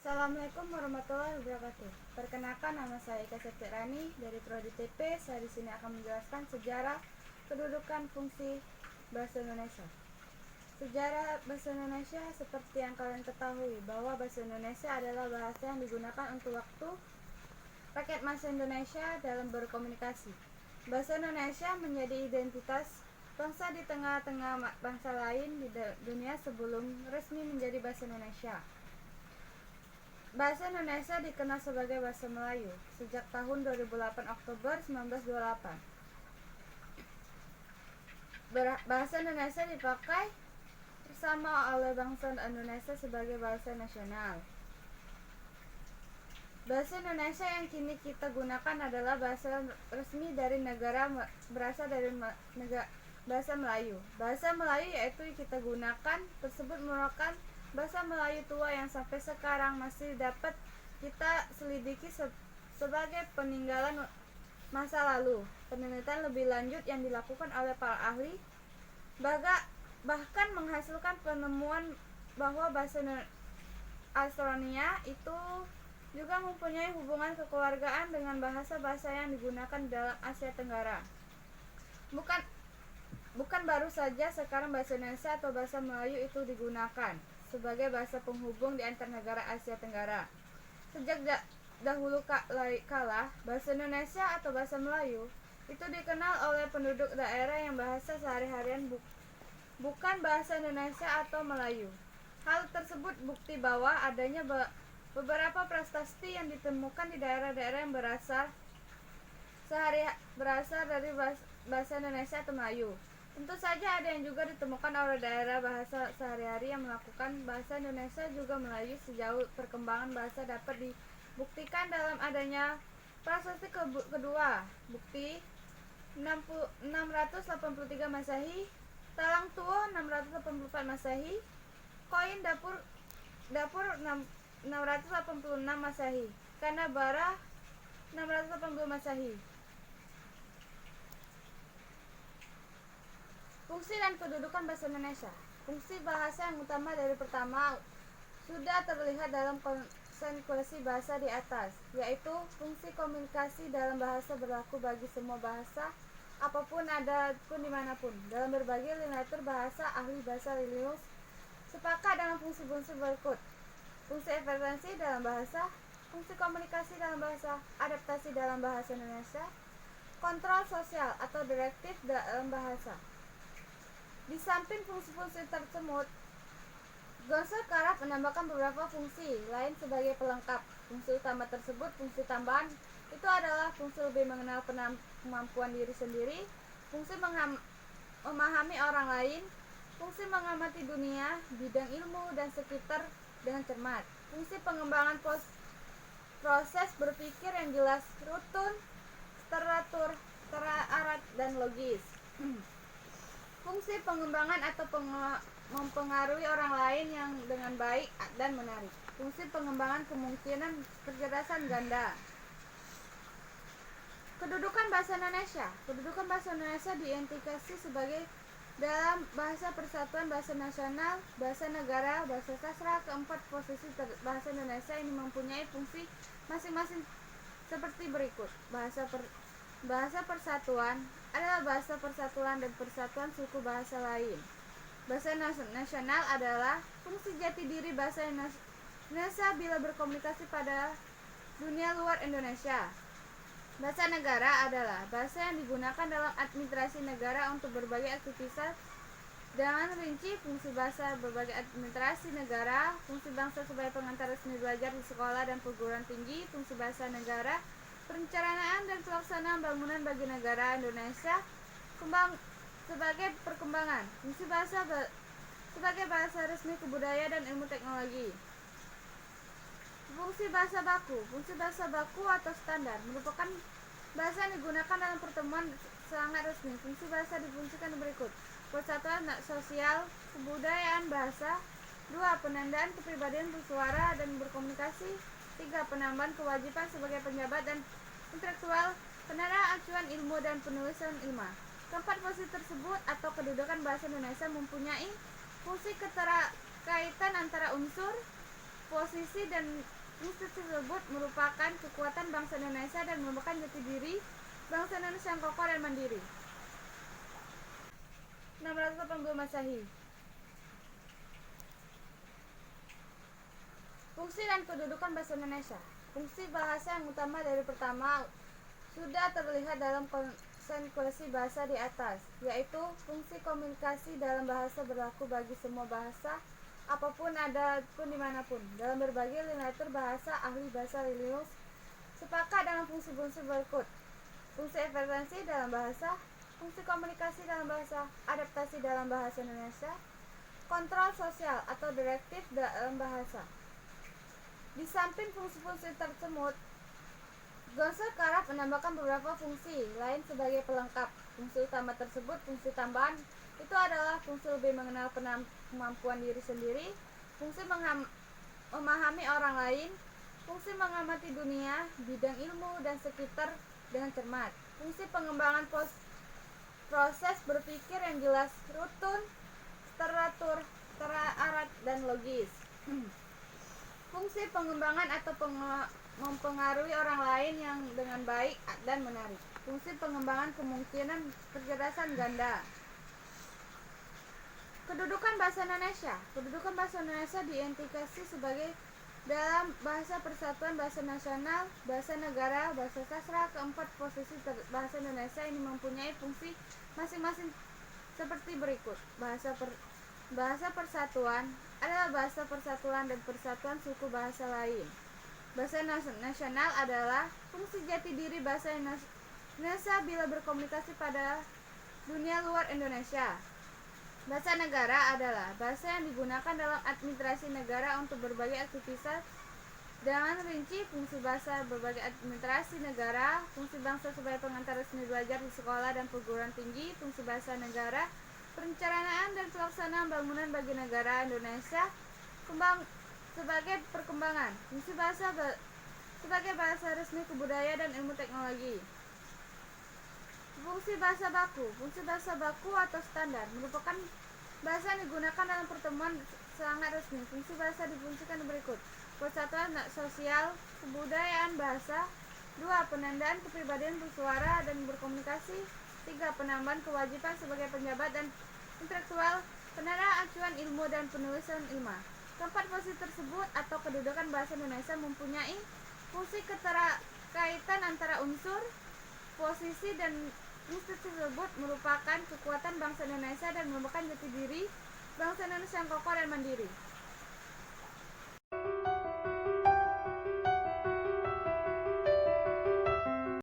Assalamualaikum warahmatullahi wabarakatuh. Perkenalkan, nama saya Ika Septiani dari Prodi TP. Saya di sini akan menjelaskan sejarah, kedudukan, fungsi bahasa Indonesia. Sejarah bahasa Indonesia seperti yang kalian ketahui bahwa bahasa Indonesia adalah bahasa yang digunakan untuk waktu rakyat masa Indonesia dalam berkomunikasi. Bahasa Indonesia menjadi identitas bangsa di tengah-tengah bangsa lain di dunia sebelum resmi menjadi bahasa Indonesia. Bahasa Indonesia dikenal sebagai bahasa Melayu sejak tahun 2008 Oktober 1928. Bahasa Indonesia dipakai bersama oleh bangsa Indonesia sebagai bahasa nasional. Bahasa Indonesia yang kini kita gunakan adalah bahasa resmi dari negara berasal dari bahasa Melayu. Bahasa Melayu yaitu kita gunakan tersebut merupakan bahasa Melayu tua yang sampai sekarang masih dapat kita selidiki sebagai peninggalan masa lalu. Penelitian lebih lanjut yang dilakukan oleh para ahli bahkan menghasilkan penemuan bahwa bahasa Australia itu juga mempunyai hubungan kekeluargaan dengan bahasa-bahasa yang digunakan dalam Asia Tenggara. Bukan baru saja sekarang bahasa Indonesia atau bahasa Melayu itu digunakan sebagai bahasa penghubung di antar negara Asia Tenggara. Sejak dahulu kala, bahasa Indonesia atau bahasa Melayu itu dikenal oleh penduduk daerah yang bahasa sehari-harian bukan bahasa Indonesia atau Melayu. Hal tersebut bukti bahwa adanya beberapa prasasti yang ditemukan di daerah-daerah yang berasal dari bahasa Indonesia atau Melayu. Tentu saja ada yang juga ditemukan oleh daerah bahasa sehari-hari yang melakukan bahasa Indonesia juga Melayu. Sejauh perkembangan bahasa dapat dibuktikan dalam adanya prasasti kedua. Bukti 683 Masehi, Talang Tuo 684 Masehi, koin dapur 686 Masehi, Kanabara 680 Masehi. Fungsi dan kedudukan bahasa Indonesia. Fungsi bahasa yang utama dari pertama sudah terlihat dalam konsekuensi bahasa di atas, yaitu fungsi komunikasi dalam bahasa berlaku bagi semua bahasa apapun adapun dimanapun. Dalam berbagai literatur bahasa, ahli bahasa Linus sepakat dengan fungsi-fungsi berikut: fungsi referensi dalam bahasa, fungsi komunikasi dalam bahasa, adaptasi dalam bahasa Indonesia, kontrol sosial atau direktif dalam bahasa. Di samping fungsi-fungsi tersebut, Gonçalves kerap menambahkan beberapa fungsi lain sebagai pelengkap. Fungsi utama tersebut, fungsi tambahan, itu adalah fungsi lebih mengenal kemampuan diri sendiri, fungsi memahami orang lain, fungsi mengamati dunia, bidang ilmu dan sekitar dengan cermat, fungsi pengembangan proses berpikir yang jelas, rutun, teratur, terarat, dan logis. Fungsi pengembangan atau mempengaruhi orang lain yang dengan baik dan menarik. Fungsi pengembangan kemungkinan kecerdasan ganda. Kedudukan bahasa Indonesia. Kedudukan bahasa Indonesia diindikasi sebagai dalam bahasa persatuan, bahasa nasional, bahasa negara, bahasa sastra. Keempat posisi bahasa Indonesia ini mempunyai fungsi masing-masing seperti berikut. Bahasa persatuan adalah bahasa persatuan dan persatuan suku bahasa lain. Bahasa nasional adalah fungsi jati diri bahasa Indonesia bila berkomunikasi pada dunia luar Indonesia. Bahasa negara adalah bahasa yang digunakan dalam administrasi negara untuk berbagai aktivitas. Dengan rinci, fungsi bahasa berbagai administrasi negara, fungsi bangsa sebagai pengantar resmi belajar di sekolah dan perguruan tinggi, fungsi bahasa negara, perencanaan dan pelaksanaan bangunan bagi negara Indonesia, sebagai perkembangan, fungsi bahasa sebagai bahasa resmi kebudayaan dan ilmu teknologi. Fungsi bahasa baku. Fungsi bahasa baku atau standar merupakan bahasa yang digunakan dalam pertemuan sangat resmi. Fungsi bahasa difungsikan berikut: persatuan sosial, kebudayaan bahasa. 2. Penandaan kepribadian bersuara dan berkomunikasi. 3. Penambahan kewajiban sebagai penjabat dan intelektual, penandaan acuan ilmu dan penulisan ilmu. Keempat fungsi tersebut atau kedudukan bahasa Indonesia mempunyai fungsi keterkaitan antara unsur Posisi dan institusi tersebut merupakan kekuatan bangsa Indonesia dan merupakan jati diri bangsa Indonesia yang kokoh dan mandiri. 680 Masehi. Fungsi dan kedudukan bahasa Indonesia. Fungsi bahasa yang utama dari pertama sudah terlihat dalam konsekuensi bahasa di atas, yaitu fungsi komunikasi dalam bahasa berlaku bagi semua bahasa, apapun, ada pun dimanapun. Dalam berbagai literatur bahasa, ahli bahasa Linus sepakat dalam fungsi-fungsi berikut: fungsi evaluasi dalam bahasa, fungsi komunikasi dalam bahasa, adaptasi dalam bahasa Indonesia, kontrol sosial atau direktif dalam bahasa. Di samping fungsi-fungsi tersebut, Gonsel kerap menambahkan beberapa fungsi lain sebagai pelengkap. Fungsi utama tersebut, fungsi tambahan, itu adalah fungsi lebih mengenal kemampuan diri sendiri, fungsi memahami orang lain, fungsi mengamati dunia, bidang ilmu, dan sekitar dengan cermat, fungsi pengembangan proses berpikir yang jelas, rutun, teratur, terarat, dan logis. Fungsi pengembangan atau mempengaruhi orang lain yang dengan baik dan menarik. Fungsi pengembangan kemungkinan kecerdasan ganda. Kedudukan bahasa Indonesia. Kedudukan bahasa Indonesia diindikasi sebagai dalam bahasa persatuan, bahasa nasional, bahasa negara, bahasa sastra. Keempat posisi bahasa Indonesia ini mempunyai fungsi masing-masing seperti berikut. Bahasa persatuan adalah bahasa persatuan dan persatuan suku bahasa lain. Bahasa nasional adalah fungsi jati diri bahasa Indonesia bila berkomunikasi pada dunia luar Indonesia. Bahasa negara adalah bahasa yang digunakan dalam administrasi negara untuk berbagai aktivitas. Dengan rinci, fungsi bahasa berbagai administrasi negara, fungsi bangsa sebagai pengantar resmi belajar di sekolah dan perguruan tinggi, fungsi bahasa negara, perencanaan dan pelaksanaan bangunan bagi negara Indonesia, sebagai perkembangan, fungsi bahasa sebagai bahasa resmi kebudayaan dan ilmu teknologi. Fungsi bahasa baku. Fungsi bahasa baku atau standar merupakan bahasa yang digunakan dalam pertemuan sangat resmi. Fungsi bahasa difungsikan berikut: persatuan sosial, kebudayaan bahasa. 2. Penandaan kepribadian bersuara dan berkomunikasi. 3. Penambahan kewajiban sebagai penjabat dan intelektual, penanda acuan ilmu dan penulisan ilmiah. Keempat fungsi tersebut atau kedudukan bahasa Indonesia mempunyai fungsi keterkaitan antara unsur, posisi, dan institusi tersebut merupakan kekuatan bangsa Indonesia dan merupakan jati diri bangsa Indonesia yang kokoh dan mandiri.